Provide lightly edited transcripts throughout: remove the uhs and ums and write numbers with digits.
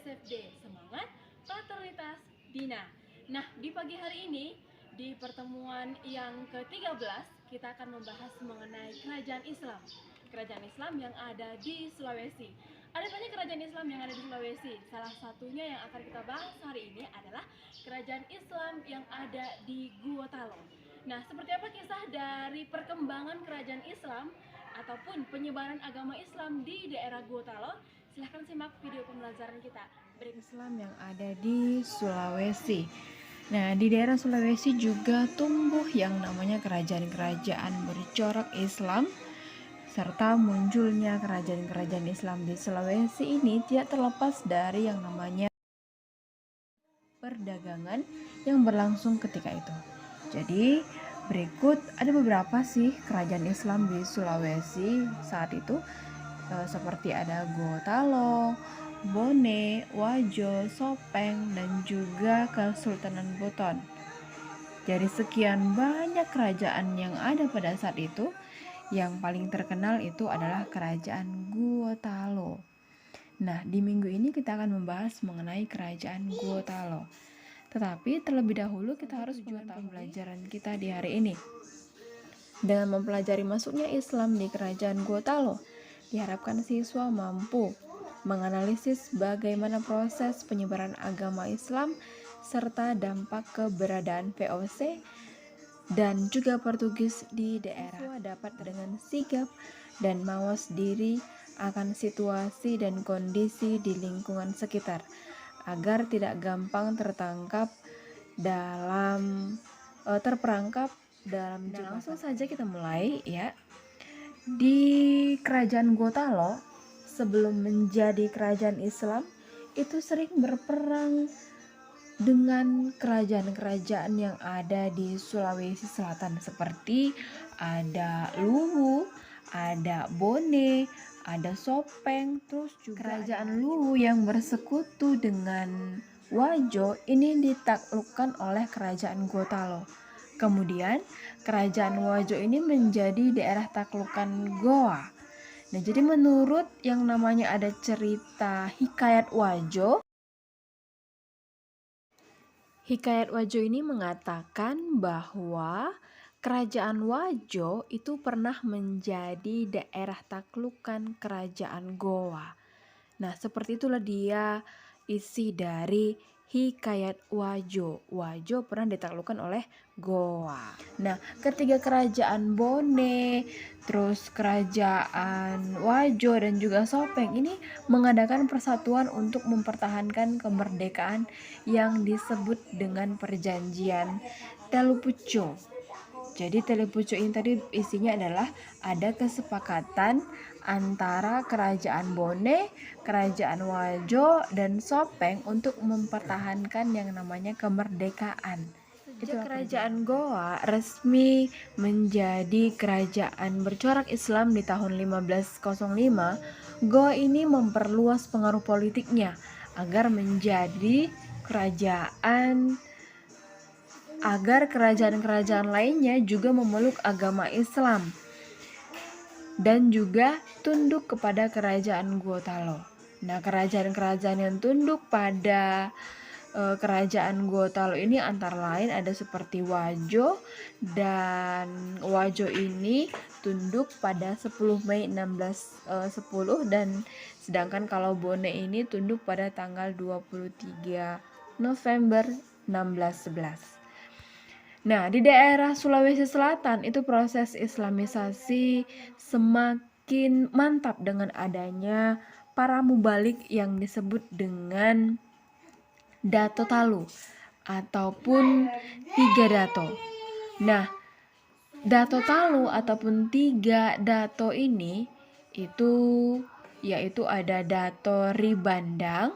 SFD, Semangat Fraternitas Dina. Nah, di pagi hari ini, di pertemuan yang ke-13, kita akan membahas mengenai kerajaan Islam. Kerajaan Islam yang ada di Sulawesi. Ada banyak kerajaan Islam yang ada di Sulawesi. Salah satunya yang akan kita bahas hari ini adalah kerajaan Islam yang ada di Gorontalo. Nah, seperti apa kisah dari perkembangan kerajaan Islam ataupun penyebaran agama Islam di daerah Gorontalo? Silahkan simak video pembelajaran kita. Islam yang ada di Sulawesi. Nah, di daerah Sulawesi juga tumbuh yang namanya kerajaan-kerajaan bercorak Islam, serta munculnya kerajaan-kerajaan Islam di Sulawesi ini tidak terlepas dari yang namanya perdagangan yang berlangsung ketika itu. Jadi, berikut ada beberapa sih kerajaan Islam di Sulawesi saat itu, seperti ada Gorontalo, Bone, Wajo, Sopeng, dan juga Kesultanan Buton. Dari sekian banyak kerajaan yang ada pada saat itu, yang paling terkenal itu adalah kerajaan Gorontalo. Nah, di minggu ini kita akan membahas mengenai kerajaan Gorontalo. Tetapi terlebih dahulu kita harus mengetahui pembelajaran kita di hari ini. Dengan mempelajari masuknya Islam di kerajaan Gorontalo, diharapkan siswa mampu menganalisis bagaimana proses penyebaran agama Islam serta dampak keberadaan VOC dan juga Portugis di daerah. Siswa dapat dengan sigap dan mawas diri akan situasi dan kondisi di lingkungan sekitar agar tidak gampang terperangkap dalam jebakan. Langsung saja kita mulai ya. Di kerajaan Gorontalo sebelum menjadi kerajaan Islam itu sering berperang dengan kerajaan-kerajaan yang ada di Sulawesi Selatan, seperti ada Luwu, ada Bone, ada Sopeng, terus juga kerajaan Luwu yang bersekutu dengan Wajo ini ditaklukkan oleh kerajaan Gorontalo. Kemudian kerajaan Wajo ini menjadi daerah taklukan Goa. Nah, jadi menurut yang namanya ada cerita Hikayat Wajo, Hikayat Wajo ini mengatakan bahwa kerajaan Wajo itu pernah menjadi daerah taklukan kerajaan Goa. Nah, seperti itulah dia isi dari Hikayat Wajo. Wajo pernah ditaklukkan oleh Goa. Nah, ketiga kerajaan Bone, terus kerajaan Wajo dan juga Sopeng ini mengadakan persatuan untuk mempertahankan kemerdekaan yang disebut dengan perjanjian Telupuco. Jadi Telupuco ini tadi isinya adalah ada kesepakatan antara kerajaan Bone, kerajaan Wajo, dan Sopeng untuk mempertahankan yang namanya kemerdekaan. Sejak kerajaan Goa resmi menjadi kerajaan bercorak Islam di tahun 1505, Goa ini memperluas pengaruh politiknya agar kerajaan-kerajaan lainnya juga memeluk agama Islam dan juga tunduk kepada kerajaan Gorontalo. Nah, kerajaan-kerajaan yang tunduk pada kerajaan Gorontalo ini antara lain ada seperti Wajo, dan Wajo ini tunduk pada 10 Mei 1610 dan sedangkan kalau Bone ini tunduk pada tanggal 23 November 1611. Nah, di daerah Sulawesi Selatan itu proses Islamisasi semakin mantap dengan adanya para mubalik yang disebut dengan Dato Talu ataupun tiga Dato. Nah, Dato Talu ataupun tiga Dato ini itu yaitu ada Dato Ribandang.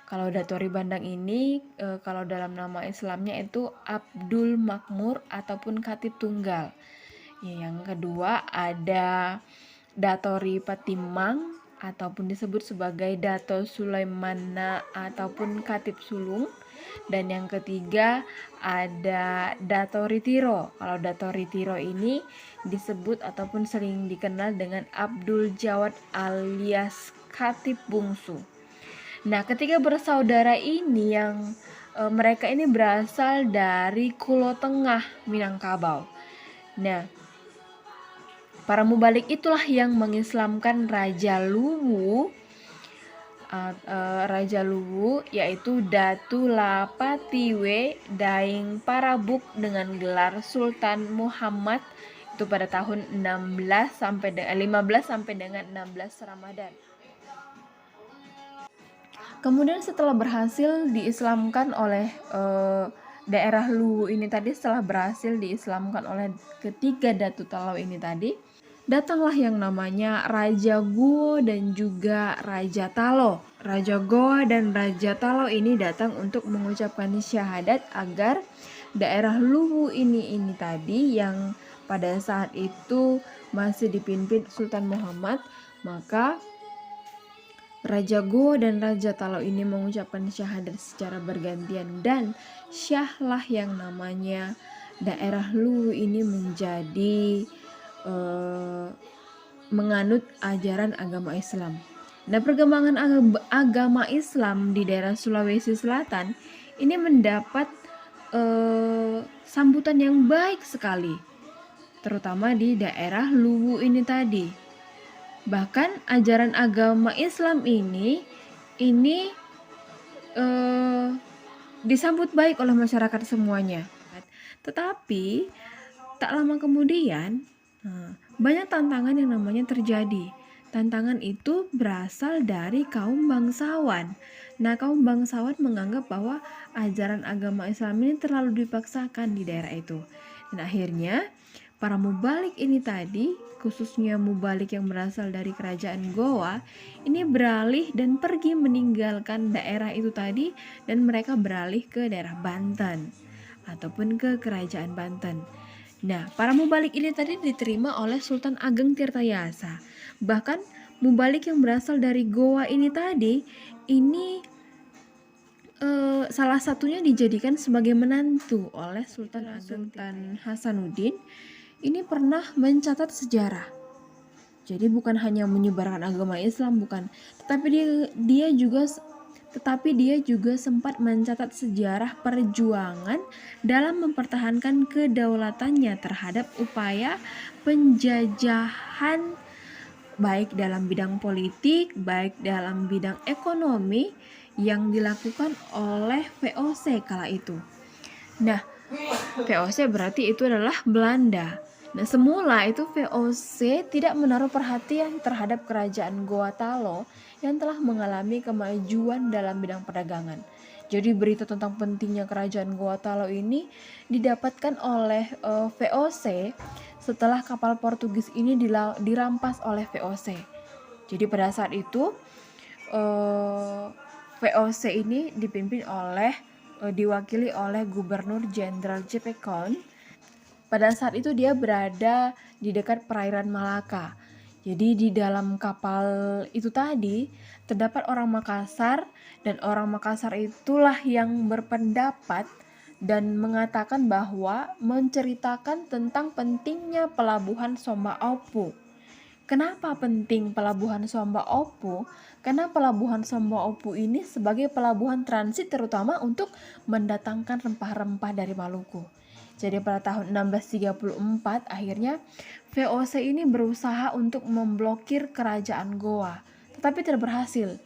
Kalau Dato Ribandang ini kalau dalam nama Islamnya itu Abdul Makmur ataupun Khatib Tunggal. Ya, yang kedua ada Dato Ripatimang ataupun disebut sebagai Dato Sulaimana ataupun Khatib Sulung. Dan yang ketiga ada Dato Ritiro. Kalau Dato Ritiro ini disebut ataupun sering dikenal dengan Abdul Jawad alias Khatib Bungsu. Nah, ketiga bersaudara ini yang mereka ini berasal dari Kulo Tengah, Minangkabau. Nah, para mubalik itulah yang mengislamkan Raja Luwu yaitu Datu Lapatiwe Daeng Parabuk dengan gelar Sultan Muhammad itu pada tahun 15 sampai dengan 16 Ramadan. Kemudian setelah berhasil diislamkan oleh daerah Luwu ini tadi, setelah berhasil diislamkan oleh ketiga Datu Talau ini tadi, datanglah yang namanya Raja Guo dan juga Raja Talo. Raja Goa dan Raja Talo ini datang untuk mengucapkan syahadat agar daerah Luwu ini tadi yang pada saat itu masih dipimpin Sultan Muhammad, maka Raja Goa dan Raja Talo ini mengucapkan syahadat secara bergantian dan syahlah yang namanya daerah Luwu ini menjadi menganut ajaran agama Islam. Nah, perkembangan agama Islam di daerah Sulawesi Selatan ini mendapat sambutan yang baik sekali, terutama di daerah Luwu ini tadi. Bahkan ajaran agama Islam ini disambut baik oleh masyarakat semuanya. Tetapi tak lama kemudian banyak tantangan yang namanya terjadi. Tantangan itu berasal dari kaum bangsawan. Nah, kaum bangsawan menganggap bahwa ajaran agama Islam ini terlalu dipaksakan di daerah itu. Dan akhirnya para mubalik ini tadi, khususnya mubalik yang berasal dari kerajaan Goa, ini beralih dan pergi meninggalkan daerah itu tadi dan mereka beralih ke daerah Banten ataupun ke kerajaan Banten. Nah, para mubalik ini tadi diterima oleh Sultan Ageng Tirtayasa. Bahkan mubalik yang berasal dari Goa ini tadi, ini salah satunya dijadikan sebagai menantu oleh Sultan Hasanuddin. Ini pernah mencatat sejarah. Jadi bukan hanya menyebarkan agama Islam, bukan, tetapi dia juga sempat mencatat sejarah perjuangan dalam mempertahankan kedaulatannya terhadap upaya penjajahan baik dalam bidang politik, baik dalam bidang ekonomi yang dilakukan oleh VOC kala itu. Nah, VOC berarti itu adalah Belanda. Nah, semula itu VOC tidak menaruh perhatian terhadap kerajaan Goa Talo yang telah mengalami kemajuan dalam bidang perdagangan. Jadi berita tentang pentingnya kerajaan Goa Talo ini didapatkan oleh VOC setelah kapal Portugis ini dirampas oleh VOC. Jadi pada saat itu VOC ini diwakili oleh Gubernur Jenderal J.P. Coen. Pada saat itu dia berada di dekat perairan Malaka. Jadi di dalam kapal itu tadi terdapat orang Makassar, dan orang Makassar itulah yang berpendapat dan mengatakan bahwa menceritakan tentang pentingnya pelabuhan Somba Opu. Kenapa penting pelabuhan Somba Opu? Karena pelabuhan Somba Opu ini sebagai pelabuhan transit terutama untuk mendatangkan rempah-rempah dari Maluku. Jadi pada tahun 1634 akhirnya VOC ini berusaha untuk memblokir kerajaan Goa, tetapi tidak berhasil.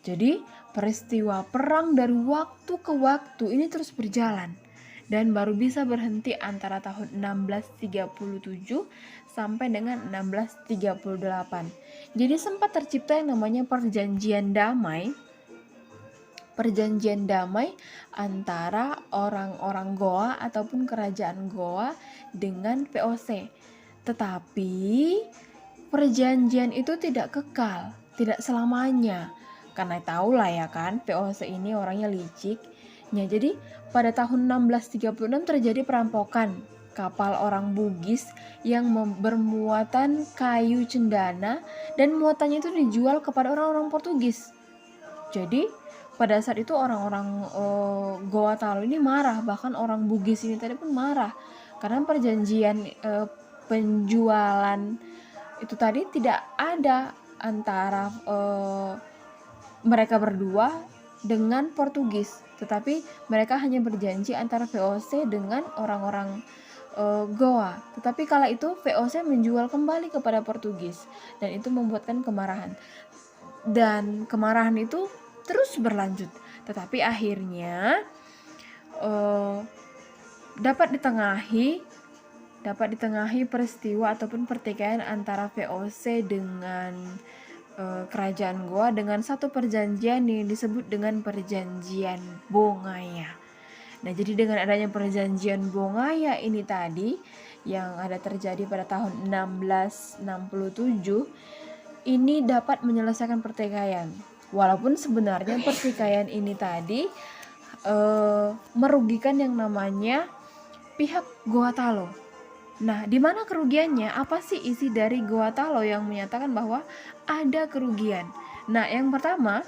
Jadi peristiwa perang dari waktu ke waktu ini terus berjalan dan baru bisa berhenti antara tahun 1637 sampai dengan 1638. Jadi sempat tercipta yang namanya perjanjian damai antara orang-orang Goa ataupun kerajaan Goa dengan VOC. Tetapi perjanjian itu tidak kekal, tidak selamanya. Karena tahulah ya kan, VOC ini orangnya licik. Ya, jadi pada tahun 1636 terjadi perampokan kapal orang Bugis yang bermuatan kayu cendana dan muatannya itu dijual kepada orang-orang Portugis. Jadi pada saat itu orang-orang Goa Talo ini marah, bahkan orang Bugis ini tadi pun marah karena perjanjian penjualan itu tadi tidak ada antara mereka berdua dengan Portugis, tetapi mereka hanya berjanji antara VOC dengan orang-orang Goa. Tetapi kala itu VOC menjual kembali kepada Portugis dan itu membuatkan kemarahan. Dan kemarahan itu terus berlanjut. Tetapi akhirnya dapat ditengahi peristiwa ataupun pertikaian antara VOC dengan kerajaan Goa dengan satu perjanjian yang disebut dengan perjanjian Bongaya. Nah, jadi dengan adanya perjanjian Bongaya ini tadi yang ada terjadi pada tahun 1667 ini dapat menyelesaikan pertikaian. Walaupun sebenarnya pertikaian ini tadi merugikan yang namanya pihak Goa Talo. Nah, di mana kerugiannya? Apa sih isi dari Goa Talo yang menyatakan bahwa ada kerugian? Nah, yang pertama,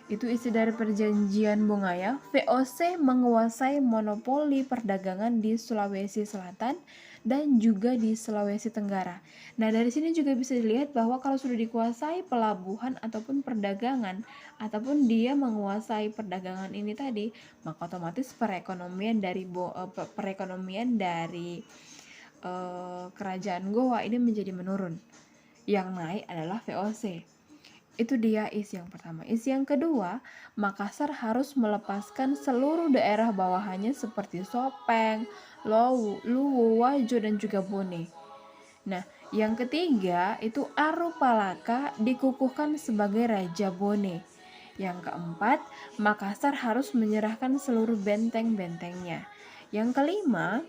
itu isi dari perjanjian Bongaya, VOC menguasai monopoli perdagangan di Sulawesi Selatan dan juga di Sulawesi Tenggara. Nah, dari sini juga bisa dilihat bahwa kalau sudah dikuasai pelabuhan ataupun perdagangan, ataupun dia menguasai perdagangan ini tadi, maka otomatis perekonomian dari kerajaan Goa ini menjadi menurun. Yang naik adalah VOC. Itu dia isi yang pertama. Isi yang kedua, Makassar harus melepaskan seluruh daerah bawahannya seperti Sopeng, Luwu, Wajo, dan juga Bone. Nah, yang ketiga itu Arupalaka dikukuhkan sebagai Raja Bone. Yang keempat, Makassar harus menyerahkan seluruh benteng-bentengnya. Yang kelima,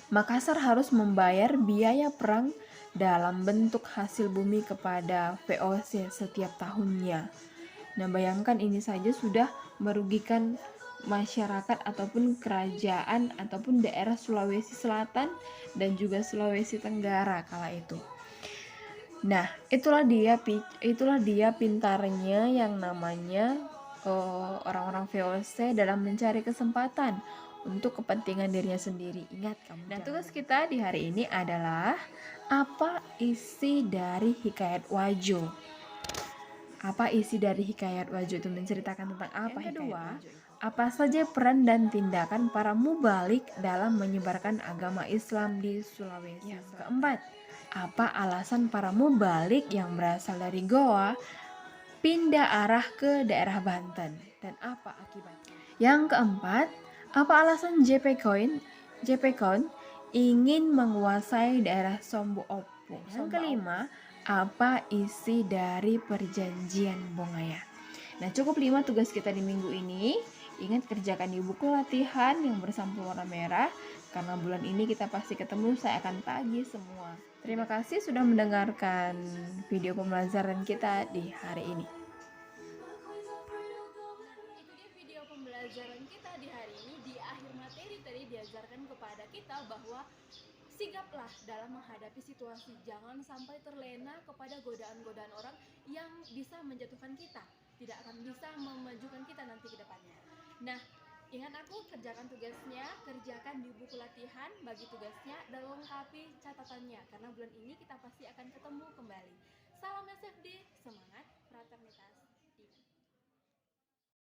Makassar harus membayar biaya perang dalam bentuk hasil bumi kepada VOC setiap tahunnya. Nah, bayangkan ini saja sudah merugikan masyarakat ataupun kerajaan ataupun daerah Sulawesi Selatan dan juga Sulawesi Tenggara kala itu. Nah, itulah dia pintarnya yang namanya orang-orang VOC dalam mencari kesempatan untuk kepentingan dirinya sendiri. Ingat kamu. Nah, tugas kita di hari ini adalah apa isi dari Hikayat Wajo? Apa isi dari Hikayat Wajo itu menceritakan tentang apa? Yang kedua, apa saja peran dan tindakan para mubalik dalam menyebarkan agama Islam di Sulawesi? Yang keempat, apa alasan para mubalik yang berasal dari Goa pindah arah ke daerah Banten dan apa akibatnya? Yang keempat, apa alasan JP Koin ingin menguasai daerah Sombo Opo? Yang kelima, apa isi dari perjanjian Bongaya? Nah, cukup 5 tugas kita di minggu ini. Ingat, kerjakan di buku latihan yang bersampul warna merah, karena bulan ini kita pasti ketemu, saya akan tagih semua. Terima kasih sudah mendengarkan video pembelajaran kita di hari ini. Itu dia video pembelajaran kita di hari ini. Di akhir materi tadi diajarkan kepada kita bahwa sigaplah dalam menghadapi situasi. Jangan sampai terlena kepada godaan-godaan orang yang bisa menjatuhkan kita, tidak akan bisa memajukan kita nanti ke depannya. Nah, ingat aku, kerjakan tugasnya, kerjakan di buku latihan, bagi tugasnya, dan lengkapi catatannya. Karena bulan ini kita pasti akan ketemu kembali. Salam SFD, semangat fraternitas.